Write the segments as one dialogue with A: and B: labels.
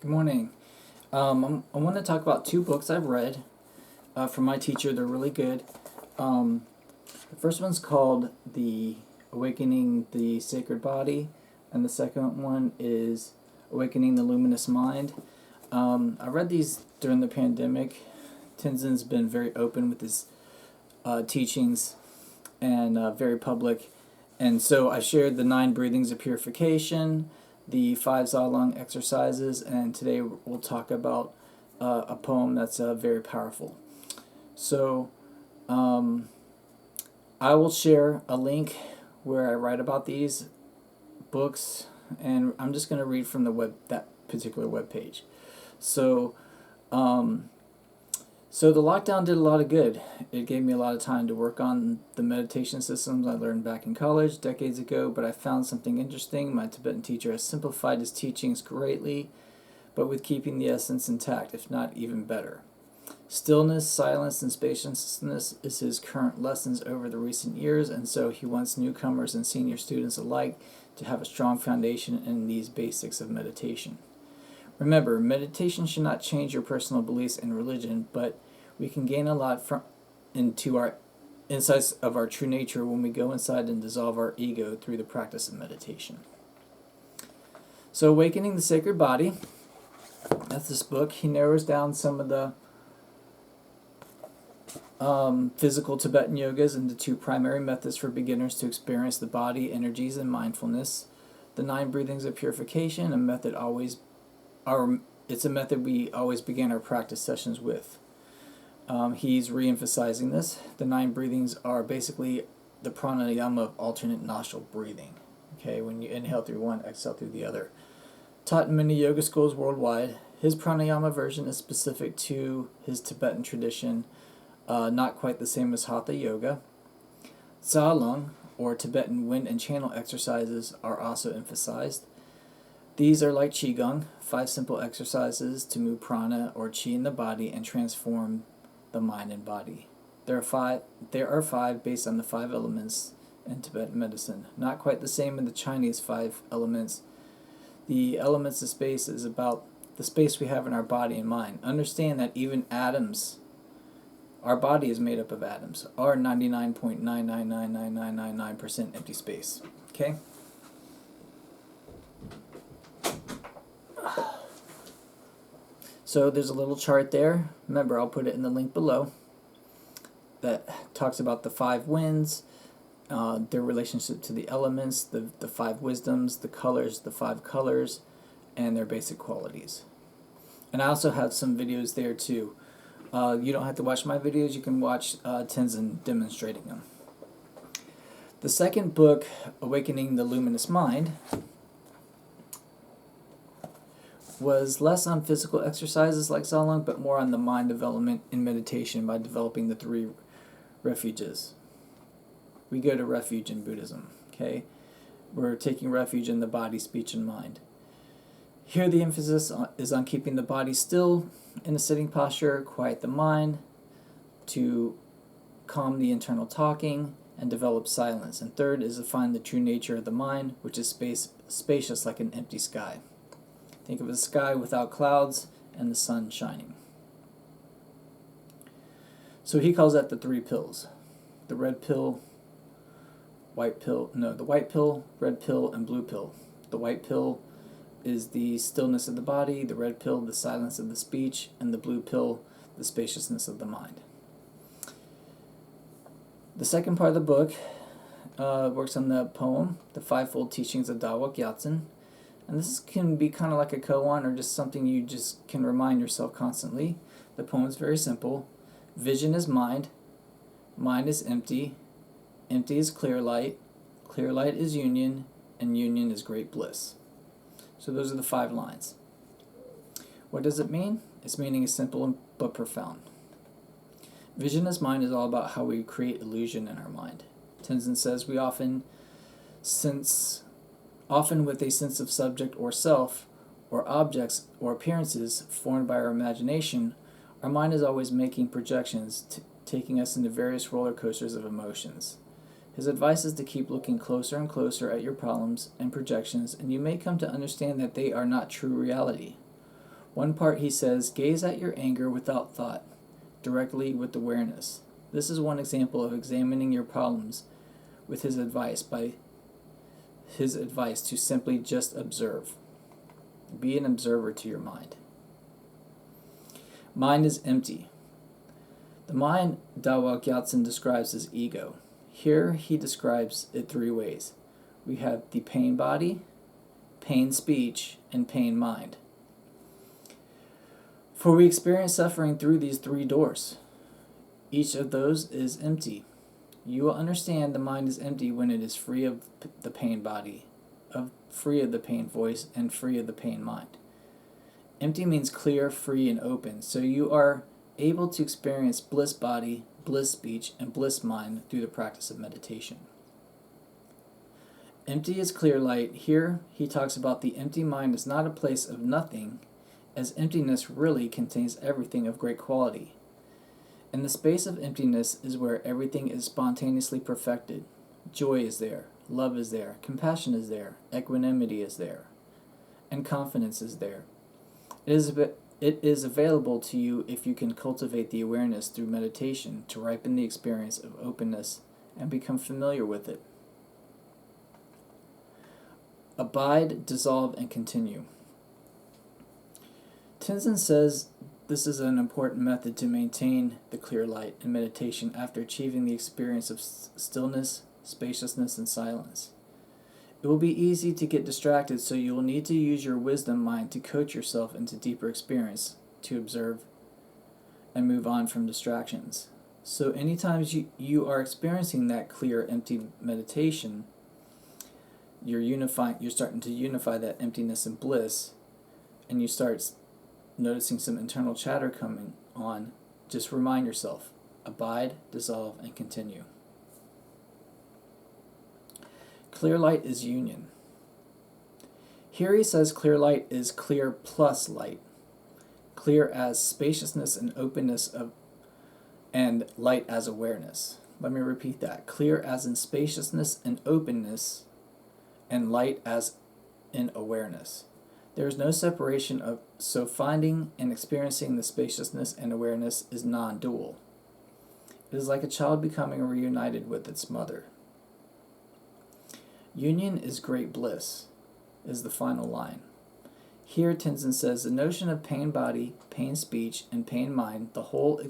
A: Good morning. I want to talk about two books I've read from my teacher. They're really good. The first one's called The Awakening the Sacred Body, and the second one is Awakening the Luminous Mind. I read these during the pandemic. Tenzin's been very open with his teachings and very public. And so I shared the 9 breathings of purification, the 5 Zalong exercises, and today we'll talk about a poem that's very powerful. So I will share a link where I write about these books, and I'm just going to read from that particular web page. So the lockdown did a lot of good. It gave me a lot of time to work on the meditation systems I learned back in college decades ago, but I found something interesting. My Tibetan teacher has simplified his teachings greatly, but with keeping the essence intact, if not even better. Stillness, silence, and spaciousness is his current lessons over the recent years, and so he wants newcomers and senior students alike to have a strong foundation in these basics of meditation. Remember, meditation should not change your personal beliefs in religion, but we can gain a lot into our insights of our true nature when we go inside and dissolve our ego through the practice of meditation. So, Awakening the Sacred Body, that's this book. He narrows down some of the physical Tibetan yogas into 2 primary methods for beginners to experience the body, energies, and mindfulness. The 9 breathings of purification, it's a method we always begin our practice sessions with. He's re-emphasizing this. The 9 breathings are basically the pranayama of alternate nostril breathing. Okay, when you inhale through one, exhale through the other. Taught in many yoga schools worldwide, his pranayama version is specific to his Tibetan tradition, not quite the same as Hatha yoga. Zalong, or Tibetan wind and channel exercises, are also emphasized. These are like Qigong, 5 simple exercises to move prana or qi in the body and transform the mind and body. There are 5 based on the 5 elements in Tibetan medicine. Not quite the same in the Chinese 5 elements. The elements of space is about the space we have in our body and mind. Understand that even atoms, our body is made up of atoms, are 99.9999999% empty space. Okay? So there's a little chart there. Remember, I'll put it in the link below that talks about the 5 winds, their relationship to the elements, the 5 wisdoms, the colors, the 5 colors, and their basic qualities. And I also have some videos there too. You don't have to watch my videos. You can watch Tenzin demonstrating them. The second book, Awakening the Luminous Mind, was less on physical exercises like Zalong, but more on the mind development in meditation by developing the 3 refuges. We go to refuge in Buddhism, okay? We're taking refuge in the body, speech, and mind. Here the emphasis is on keeping the body still in a sitting posture, quiet the mind, to calm the internal talking, and develop silence. And third is to find the true nature of the mind, which is spacious like an empty sky. Think of a sky without clouds and the sun shining. So he calls that the 3 pills. The red pill, the white pill, red pill, and blue pill. The white pill is the stillness of the body, the red pill, the silence of the speech, and the blue pill, the spaciousness of the mind. The second part of the book works on the poem, The Fivefold Teachings of Dawa, Gyaltsen. And this can be kind of like a koan or just something you just can remind yourself constantly. The poem is very simple. Vision is mind. Mind is empty. Empty is clear light. Clear light is union. And union is great bliss. So those are the 5 lines. What does it mean? Its meaning is simple but profound. Vision as mind is all about how we create illusion in our mind. Tenzin says we often with a sense of subject or self, or objects or appearances formed by our imagination, our mind is always making projections, taking us into various roller coasters of emotions. His advice is to keep looking closer and closer at your problems and projections, and you may come to understand that they are not true reality. One part he says, gaze at your anger without thought, directly with awareness. This is one example of examining your problems with his advice to simply just observe. Be an observer to your mind. Mind is empty. The mind, Dawa Gyaltsen describes as ego. Here he describes it three ways. We have the pain body, pain speech, and pain mind. For we experience suffering through these three doors. Each of those is empty. You will understand the mind is empty when it is free of the pain body, free of the pain voice, and free of the pain mind. Empty means clear, free, and open, so you are able to experience bliss body, bliss speech, and bliss mind through the practice of meditation. Empty is clear light. Here he talks about the empty mind is not a place of nothing, as emptiness really contains everything of great quality. In the space of emptiness is where everything is spontaneously perfected. Joy is there, love is there, compassion is there, equanimity is there, and confidence is there. It is available to you if you can cultivate the awareness through meditation to ripen the experience of openness and become familiar with it. Abide, dissolve, and continue. Tenzin says this is an important method to maintain the clear light in meditation after achieving the experience of stillness, spaciousness, and silence. It will be easy to get distracted, so you will need to use your wisdom mind to coach yourself into deeper experience, to observe, and move on from distractions. So anytime you are experiencing that clear, empty meditation, you're starting to unify that emptiness and bliss, and you start noticing some internal chatter coming on. Just remind yourself, abide, dissolve, and continue. Clear light is union. Here he says clear light is clear plus light. Clear as spaciousness and openness and light as awareness. Let me repeat that. Clear as in spaciousness and openness, and light as in awareness. There is no separation so finding and experiencing the spaciousness and awareness is non-dual. It is like a child becoming reunited with its mother. Union is great bliss, is the final line. Here Tenzin says the notion of pain body, pain speech, and pain mind, the whole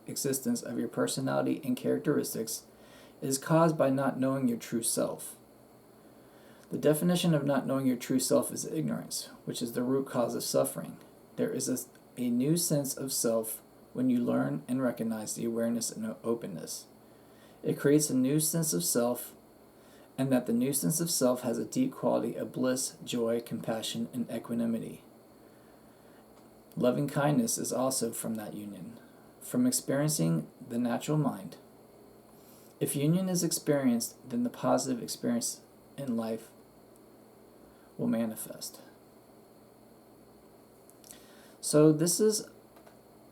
A: existence of your personality and characteristics, is caused by not knowing your true self. The definition of not knowing your true self is ignorance, which is the root cause of suffering. There is a new sense of self when you learn and recognize the awareness and openness. It creates a new sense of self, and that the new sense of self has a deep quality of bliss, joy, compassion, and equanimity. Loving kindness is also from that union, from experiencing the natural mind. If union is experienced, then the positive experience in life will manifest. So this is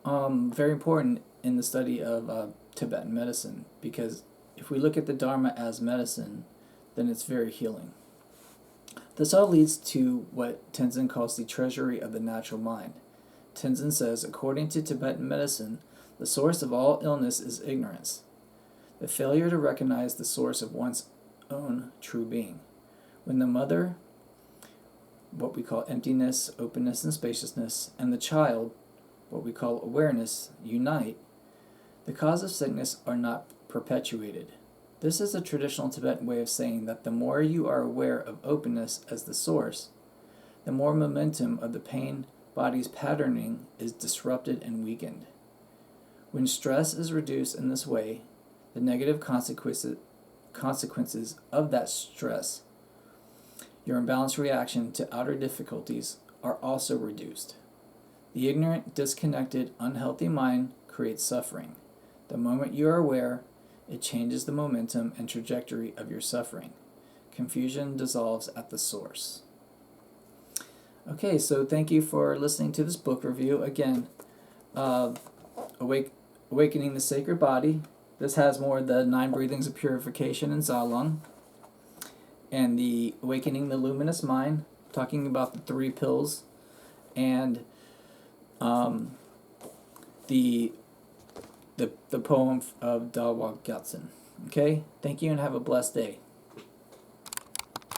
A: very important in the study of Tibetan medicine, because if we look at the Dharma as medicine, then it's very healing. This all leads to what Tenzin calls the treasury of the natural mind. Tenzin says, according to Tibetan medicine, the source of all illness is ignorance, the failure to recognize the source of one's own true being. When the mother, what we call emptiness, openness, and spaciousness, and the child, what we call awareness, unite, the cause of sickness are not perpetuated. This is a traditional Tibetan way of saying that the more you are aware of openness as the source, the more momentum of the pain body's patterning is disrupted and weakened. When stress is reduced in this way, the negative consequences of that stress, your imbalanced reaction to outer difficulties, are also reduced. The ignorant, disconnected, unhealthy mind creates suffering. The moment you are aware, it changes the momentum and trajectory of your suffering. Confusion dissolves at the source. Okay, so thank you for listening to this book review. Again, Awakening the Sacred Body. This has more of the 9 breathings of purification in Zalung. And the Awakening the Luminous Mind, talking about the 3 pills. And the poem of Dawa Gyaltsen. Okay? Thank you and have a blessed day.